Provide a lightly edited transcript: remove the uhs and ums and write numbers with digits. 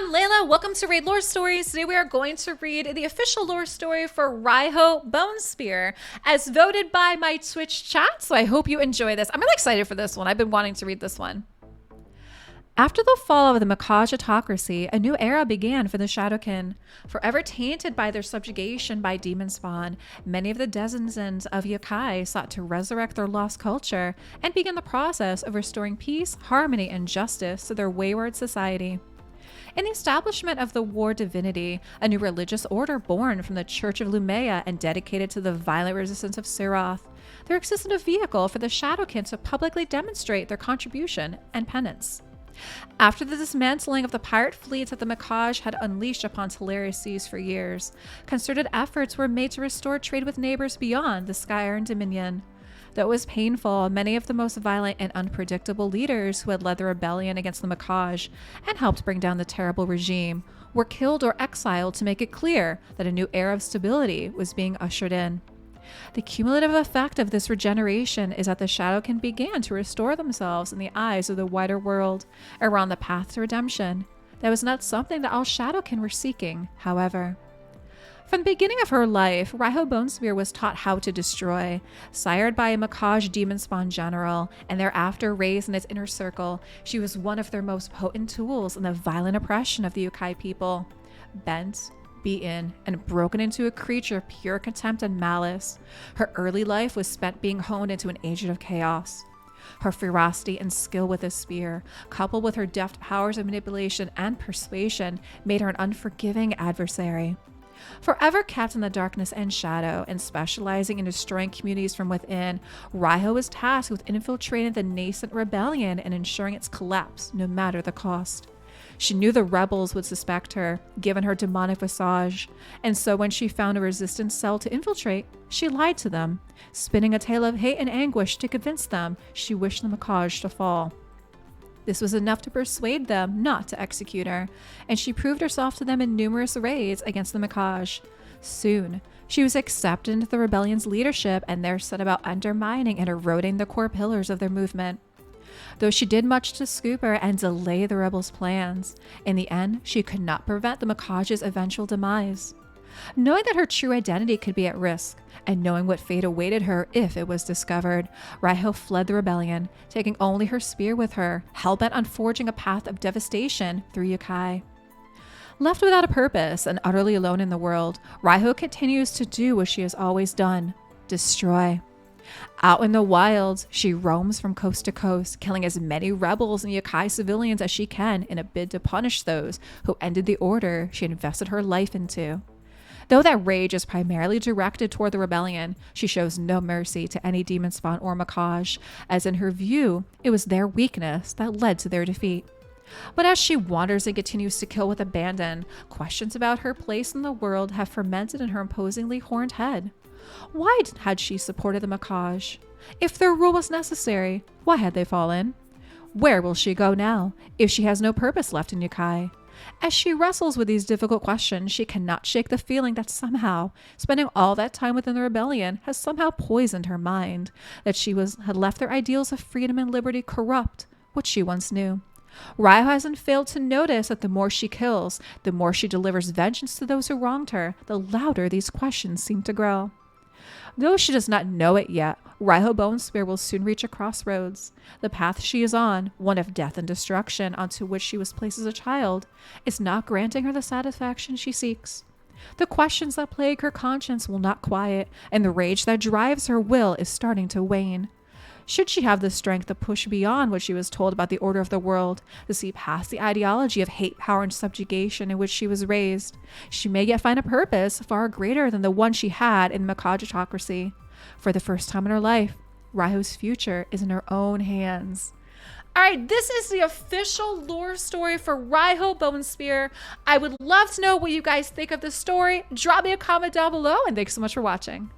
I'm Layla. Welcome to Raid Lore Stories. Today we are going to read the official lore story for Riho Bonespear as voted by my Twitch chat. So I hope you enjoy this. I'm really excited for this one. I've been wanting to read this one. After the fall of the Makaj autocracy, a new era began for the Shadowkin. Forever tainted by their subjugation by demon spawn, many of the denizens of yokai sought to resurrect their lost culture and begin the process of restoring peace, harmony, and justice to their wayward society. In the establishment of the war divinity, a new religious order born from the Church of Lumea and dedicated to the violent resistance of Siroth, there existed a vehicle for the Shadowkin to publicly demonstrate their contribution and penance. After the dismantling of the pirate fleets that the Makaj had unleashed upon Teleria's seas for years, concerted efforts were made to restore trade with neighbors beyond the Sky-Iron Dominion. Though it was painful, many of the most violent and unpredictable leaders who had led the rebellion against the Makaj and helped bring down the terrible regime were killed or exiled to make it clear that a new era of stability was being ushered in. The cumulative effect of this regeneration is that the Shadowkin began to restore themselves in the eyes of the wider world around the path to redemption. That was not something that all Shadowkin were seeking, however. From the beginning of her life, Riho Bonespear was taught how to destroy. Sired by a Makaj demon spawn general, and thereafter raised in its inner circle, she was one of their most potent tools in the violent oppression of the yokai people. Bent, beaten, and broken into a creature of pure contempt and malice, her early life was spent being honed into an agent of chaos. Her ferocity and skill with a spear, coupled with her deft powers of manipulation and persuasion, made her an unforgiving adversary. Forever kept in the darkness and shadow, and specializing in destroying communities from within, Riho was tasked with infiltrating the nascent rebellion and ensuring its collapse, no matter the cost. She knew the rebels would suspect her, given her demonic visage, and so when she found a resistance cell to infiltrate, she lied to them, spinning a tale of hate and anguish to convince them she wished the Makaj to fall. This was enough to persuade them not to execute her, and she proved herself to them in numerous raids against the Makaj. Soon, she was accepted into the rebellion's leadership and there set about undermining and eroding the core pillars of their movement. Though she did much to scoop her and delay the rebels' plans, in the end, she could not prevent the Makaj's eventual demise. Knowing that her true identity could be at risk, and knowing what fate awaited her if it was discovered, Riho fled the rebellion, taking only her spear with her, hell-bent on forging a path of devastation through yokai. Left without a purpose and utterly alone in the world, Riho continues to do what she has always done: destroy. Out in the wilds, she roams from coast to coast, killing as many rebels and yokai civilians as she can in a bid to punish those who ended the order she invested her life into. Though that rage is primarily directed toward the rebellion, she shows no mercy to any demon spawn or Makaj, as in her view, it was their weakness that led to their defeat. But as she wanders and continues to kill with abandon, questions about her place in the world have fermented in her imposingly horned head. Why had she supported the Makaj? If their rule was necessary, why had they fallen? Where will she go now, if she has no purpose left in yokai? As she wrestles with these difficult questions, she cannot shake the feeling that somehow, spending all that time within the rebellion has somehow poisoned her mind, that had left their ideals of freedom and liberty corrupt what she once knew. Riho hasn't failed to notice that the more she kills, the more she delivers vengeance to those who wronged her, the louder these questions seem to grow. Though she does not know it yet, Riho Bonespear will soon reach a crossroads. The path she is on, one of death and destruction onto which she was placed as a child, is not granting her the satisfaction she seeks. The questions that plague her conscience will not quiet, and the rage that drives her will is starting to wane. Should she have the strength to push beyond what she was told about the order of the world, to see past the ideology of hate, power, and subjugation in which she was raised, she may yet find a purpose far greater than the one she had in the Makaj autocracy. For the first time in her life, Riho's future is in her own hands. All right, this is the official lore story for Riho Bonespear. I would love to know what you guys think of this story. Drop me a comment down below, and thanks so much for watching.